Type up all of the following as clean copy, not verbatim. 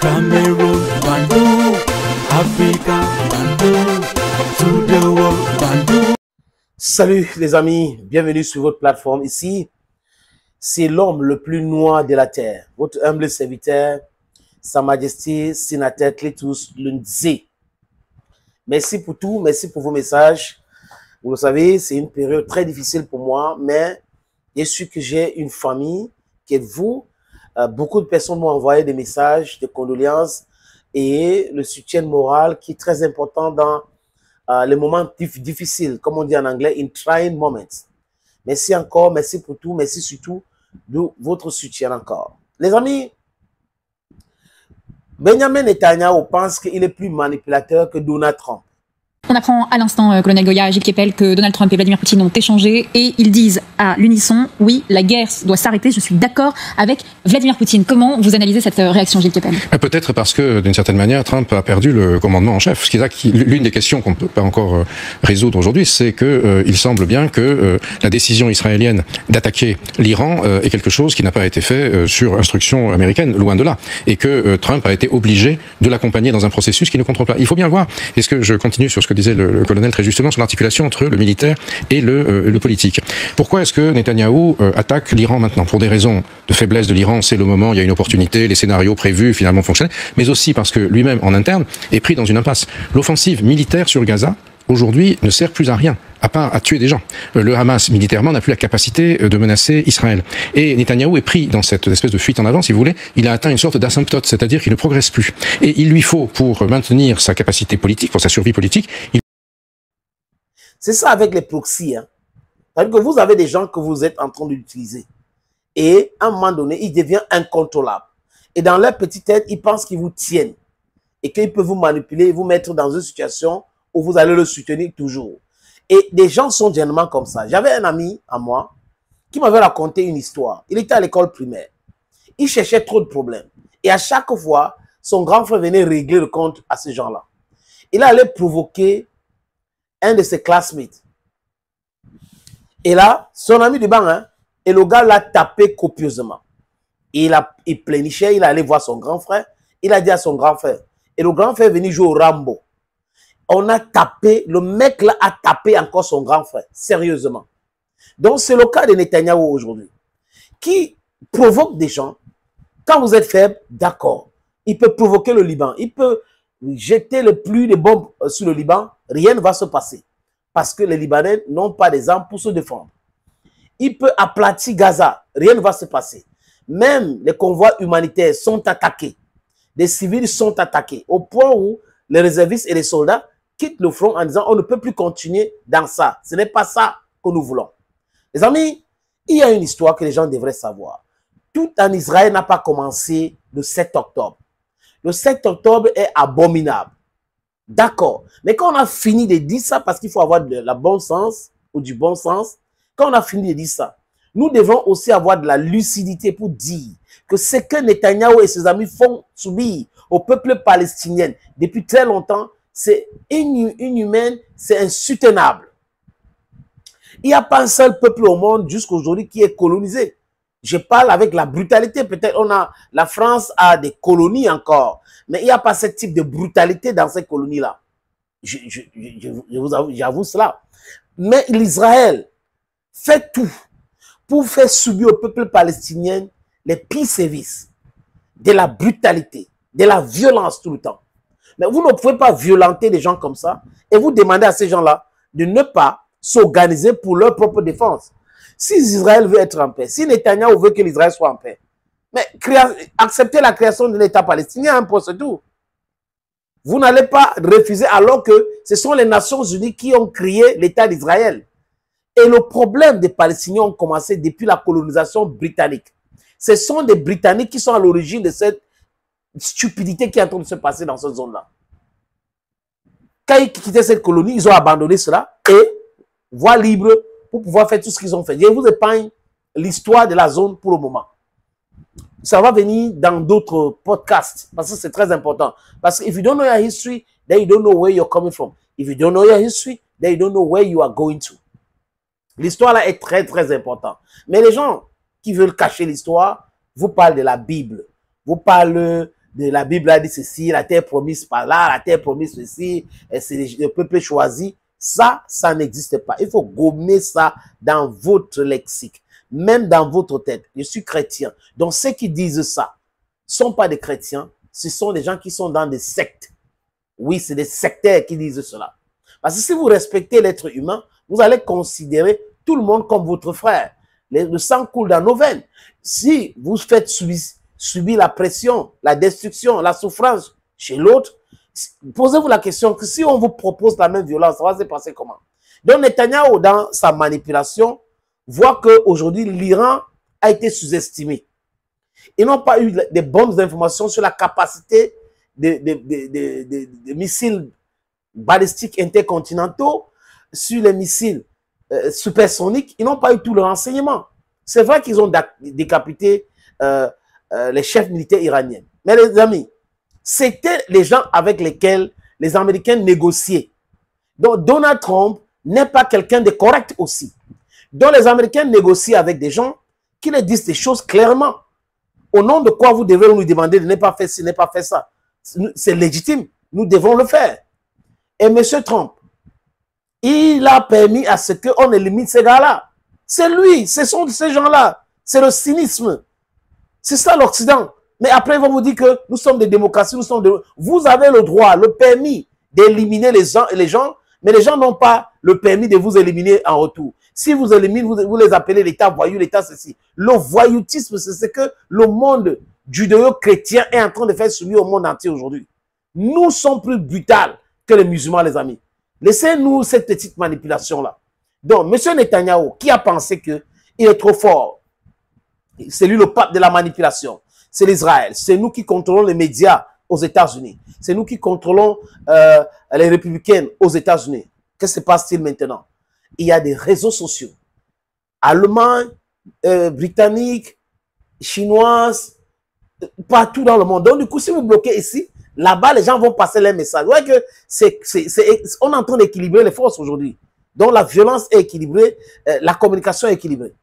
Cameroon, Bandung, Africa, Bandung, to the world, Bandung. Salut les amis, bienvenue sur votre plateforme. Ici, c'est l'homme le plus noir de la terre, votre humble serviteur, Sa Majesté Sénateur Cletus Lundzé. Merci pour tout, merci pour vos messages. Vous le savez, c'est une période très difficile pour moi, mais je suis que j'ai une famille qui est vous. Beaucoup de personnes m'ont envoyé des messages de condoléances et le soutien moral qui est très important dans les moments difficiles, comme on dit en anglais, in trying moments. Merci encore, merci pour tout, merci surtout de votre soutien encore. Les amis, Benjamin Netanyahu pense qu'il est plus manipulateur que Donald Trump. On apprend à l'instant, colonel Goya, Gilles Kepel, que Donald Trump et Vladimir Poutine ont échangé et ils disent à l'unisson, oui, la guerre doit s'arrêter, je suis d'accord avec Vladimir Poutine. Comment vous analysez cette réaction, Gilles Kepel? Peut-être parce que, d'une certaine manière, Trump a perdu le commandement en chef. L'une des questions qu'on ne peut pas encore résoudre aujourd'hui, c'est que il semble bien que la décision israélienne d'attaquer l'Iran est quelque chose qui n'a pas été fait sur instruction américaine, loin de là, et que Trump a été obligé de l'accompagner dans un processus qu'il ne contrôle pas. Il faut bien le voir. Est-ce que je continue sur ce que disait le colonel très justement sur l'articulation entre le militaire et le politique. Pourquoi est-ce que Netanyahou attaque l'Iran maintenant? Pour des raisons de faiblesse de l'Iran, c'est le moment, il y a une opportunité, les scénarios prévus finalement fonctionnent, mais aussi parce que lui-même en interne est pris dans une impasse. L'offensive militaire sur Gaza aujourd'hui ne sert plus à rien, à part à tuer des gens. Le Hamas, militairement, n'a plus la capacité de menacer Israël. Et Netanyahou est pris dans cette espèce de fuite en avant, si vous voulez. Il a atteint une sorte d'asymptote, c'est-à-dire qu'il ne progresse plus. Et il lui faut, pour maintenir sa capacité politique, pour sa survie politique... C'est ça avec les proxys. Hein. C'est-à-dire que vous avez des gens que vous êtes en train d'utiliser. Et à un moment donné, ils deviennent incontrôlables. Et dans leur petite tête, ils pensent qu'ils vous tiennent. Et qu'ils peuvent vous manipuler et vous mettre dans une situation où vous allez le soutenir toujours. Et des gens sont généralement comme ça. J'avais un ami à moi qui m'avait raconté une histoire. Il était à l'école primaire. Il cherchait trop de problèmes. Et à chaque fois, son grand frère venait régler le compte à ces gens-là. Il allait provoquer un de ses classmates. Et là, son ami du banc, hein, et le gars l'a tapé copieusement. Il plénichait, il allait voir son grand frère. Il a dit à son grand frère. Et le grand frère est venu jouer au Rambo. On a tapé, le mec là a tapé encore son grand frère, sérieusement. Donc c'est le cas de Netanyahou aujourd'hui, qui provoque des gens. Quand vous êtes faible, d'accord, il peut provoquer le Liban, il peut jeter le plus de bombes sur le Liban, rien ne va se passer. Parce que les Libanais n'ont pas des armes pour se défendre. Il peut aplatir Gaza, rien ne va se passer. Même les convois humanitaires sont attaqués. Des civils sont attaqués, au point où les réservistes et les soldats quittent le front en disant on ne peut plus continuer dans ça. Ce n'est pas ça que nous voulons. Les amis, il y a une histoire que les gens devraient savoir. Tout en Israël n'a pas commencé le 7 octobre. Le 7 octobre est abominable. D'accord. Mais quand on a fini de dire ça, parce qu'il faut avoir de la bon sens ou du bon sens, quand on a fini de dire ça, nous devons aussi avoir de la lucidité pour dire que ce que Netanyahou et ses amis font subir au peuple palestinien depuis très longtemps, c'est inhumain, c'est insoutenable. Il n'y a pas un seul peuple au monde jusqu'aujourd'hui qui est colonisé. Je parle avec la brutalité. Peut-être la France a des colonies encore, mais il n'y a pas ce type de brutalité dans ces colonies-là. J'avoue cela. Mais l'Israël fait tout pour faire subir au peuple palestinien les pires services, de la brutalité, de la violence tout le temps. Mais vous ne pouvez pas violenter des gens comme ça et vous demandez à ces gens-là de ne pas s'organiser pour leur propre défense. Si Israël veut être en paix, si Netanyahou veut que l'Israël soit en paix, mais acceptez la création de l'État palestinien, hein, pour ce tout. Vous n'allez pas refuser alors que ce sont les Nations Unies qui ont créé l'État d'Israël. Et le problème des Palestiniens ont commencé depuis la colonisation britannique. Ce sont des Britanniques qui sont à l'origine de cette stupidité qui est en train de se passer dans cette zone-là. Quand ils quittaient cette colonie, ils ont abandonné cela et voie libre pour pouvoir faire tout ce qu'ils ont fait. Je vous épargne l'histoire de la zone pour le moment. Ça va venir dans d'autres podcasts parce que c'est très important. Parce que if you don't know your history, then you don't know where you're coming from. If you don't know your history, then you don't know where you are going to. L'histoire là est très très importante. Mais les gens qui veulent cacher l'histoire vous parlent de la Bible, vous parlent de la Bible a dit ceci, la terre promise par là, la terre promise ceci, c'est le peuple choisi. Ça n'existe pas. Il faut gommer ça dans votre lexique, même dans votre tête. Je suis chrétien. Donc ceux qui disent ça ne sont pas des chrétiens, ce sont des gens qui sont dans des sectes. Oui, c'est des sectaires qui disent cela. Parce que si vous respectez l'être humain, vous allez considérer tout le monde comme votre frère. Le sang coule dans nos veines. Si vous faites subir la pression, la destruction, la souffrance chez l'autre, posez-vous la question que si on vous propose la même violence, ça va se passer comment? Donc Netanyahou, dans sa manipulation, voit qu'aujourd'hui, l'Iran a été sous-estimé. Ils n'ont pas eu de bonnes informations sur la capacité des missiles balistiques intercontinentaux, sur les missiles supersoniques. Ils n'ont pas eu tout le renseignement. C'est vrai qu'ils ont décapité les chefs militaires iraniens. Mais les amis, c'était les gens avec lesquels les Américains négociaient. Donc Donald Trump n'est pas quelqu'un de correct aussi. Donc les Américains négocient avec des gens qui leur disent des choses clairement. Au nom de quoi vous devez nous demander de ne pas faire ci, ne pas faire ça. C'est légitime. Nous devons le faire. Et M. Trump, il a permis à ce qu'on élimine ces gars-là. C'est lui, ce sont ces gens-là. C'est le cynisme. C'est ça l'Occident. Mais après, ils vont vous dire que nous sommes des démocraties, vous avez le droit, le permis d'éliminer les gens, mais les gens n'ont pas le permis de vous éliminer en retour. Si vous éliminez, vous les appelez l'État voyou, l'État ceci. Le voyoutisme, c'est ce que le monde judéo-chrétien est en train de faire subir au monde entier aujourd'hui. Nous sommes plus brutals que les musulmans, les amis. Laissez-nous cette petite manipulation-là. Donc, M. Netanyahou, qui a pensé qu'il est trop fort, c'est lui le pape de la manipulation. C'est l'Israël. C'est nous qui contrôlons les médias aux États-Unis. C'est nous qui contrôlons les républicaines aux États-Unis. Qu'est-ce qui se passe-t-il maintenant? Il y a des réseaux sociaux. Allemands, britanniques, chinoises, partout dans le monde. Donc, du coup, si vous bloquez ici, là-bas, les gens vont passer les messages. Vous voyez que on est en train d'équilibrer les forces aujourd'hui. Donc, la violence est équilibrée, la communication est équilibrée.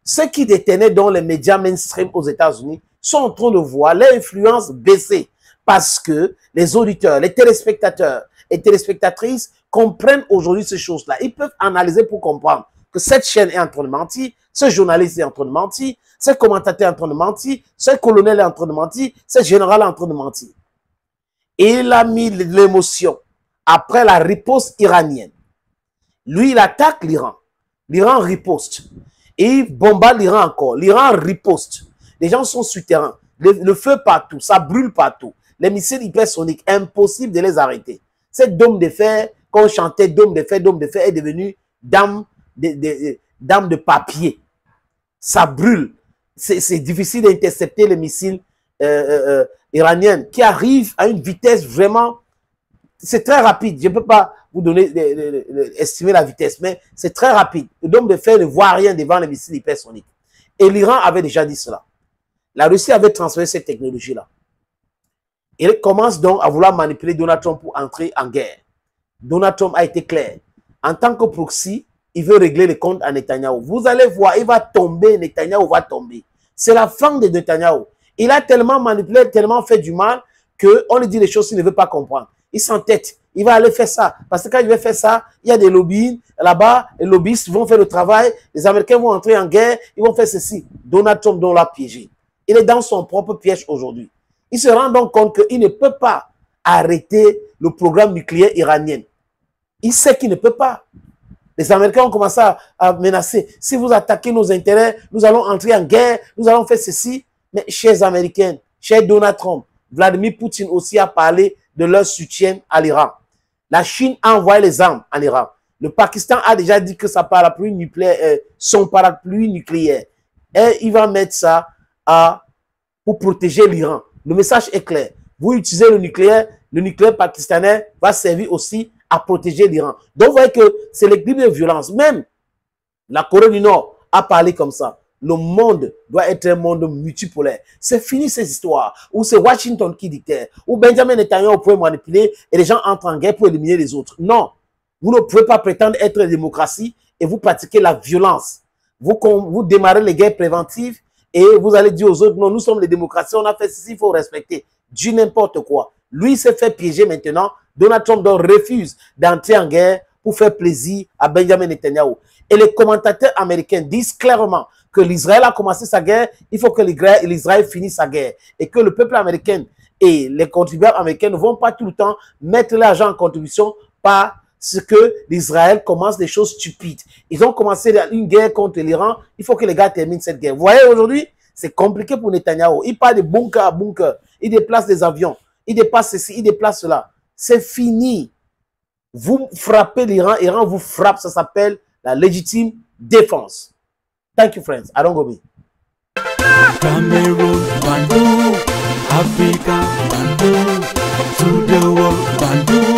Ceux qui détenaient dans les médias mainstream aux États-Unis sont en train de voir leur influence baisser parce que les auditeurs, les téléspectateurs et téléspectatrices comprennent aujourd'hui ces choses-là. Ils peuvent analyser pour comprendre que cette chaîne est en train de mentir, ce journaliste est en train de mentir, ce commentateur est en train de mentir, ce colonel est en train de mentir, ce général est en train de mentir. Et il a mis l'émotion après la riposte iranienne. Lui, il attaque l'Iran. L'Iran riposte. Et il bombarde l'Iran encore. L'Iran riposte. Les gens sont souterrains. Le feu partout. Ça brûle partout. Les missiles hypersoniques, impossible de les arrêter. Cette dôme de fer, quand on chantait dôme de fer, est devenue dame de papier. Ça brûle. C'est difficile d'intercepter les missiles iraniens qui arrivent à une vitesse vraiment... C'est très rapide. Je ne peux pas vous donner, estimer la vitesse, mais c'est très rapide. Le dôme de fer ne voit rien devant les missiles hypersoniques. Et l'Iran avait déjà dit cela. La Russie avait transféré cette technologie-là. Il commence donc à vouloir manipuler Donald Trump pour entrer en guerre. Donald Trump a été clair. En tant que proxy, il veut régler les comptes à Netanyahou. Vous allez voir, il va tomber, Netanyahou va tomber. C'est la fin de Netanyahou. Il a tellement manipulé, tellement fait du mal, qu'on lui dit les choses qu'il ne veut pas comprendre. Il s'entête. Il va aller faire ça. Parce que quand il va faire ça, il y a des lobbies là-bas. Les lobbyistes vont faire le travail. Les Américains vont entrer en guerre. Ils vont faire ceci. Donald Trump l'a piégé. Il est dans son propre piège aujourd'hui. Il se rend donc compte qu'il ne peut pas arrêter le programme nucléaire iranien. Il sait qu'il ne peut pas. Les Américains ont commencé à menacer. Si vous attaquez nos intérêts, nous allons entrer en guerre. Nous allons faire ceci. Mais chers Américains, chers Donald Trump, Vladimir Poutine aussi a parlé de leur soutien à l'Iran. La Chine a envoyé les armes en Iran. Le Pakistan a déjà dit que sa parapluie nucléaire, son parapluie nucléaire. Et il va mettre ça pour protéger l'Iran. Le message est clair. Vous utilisez le nucléaire pakistanais va servir aussi à protéger l'Iran. Donc vous voyez que c'est l'équilibre de violence. Même la Corée du Nord a parlé comme ça. Le monde doit être un monde multipolaire. C'est fini ces histoires où c'est Washington qui dicte, où Benjamin Netanyahu peut manipuler et les gens entrent en guerre pour éliminer les autres. Non, vous ne pouvez pas prétendre être une démocratie et vous pratiquez la violence. Vous démarrez les guerres préventives et vous allez dire aux autres, non, nous sommes les démocraties, on a fait ceci, il faut respecter. du n'importe quoi. Lui s'est fait piéger maintenant. Donald Trump donc refuse d'entrer en guerre pour faire plaisir à Benjamin Netanyahu. Et les commentateurs américains disent clairement que l'Israël a commencé sa guerre, il faut que l'Israël finisse sa guerre. Et que le peuple américain et les contribuables américains ne vont pas tout le temps mettre l'argent en contribution parce que l'Israël commence des choses stupides. Ils ont commencé une guerre contre l'Iran, il faut que les gars terminent cette guerre. Vous voyez, aujourd'hui, c'est compliqué pour Netanyahu. Il part de bunker à bunker, il déplace des avions, il dépasse ceci, il déplace cela. C'est fini. Vous frappez l'Iran, l'Iran vous frappe, ça s'appelle la légitime défense. Thank you, friends. I don't go me. Cameroon, Bandung, Africa, Bandung, to the world, Bandung.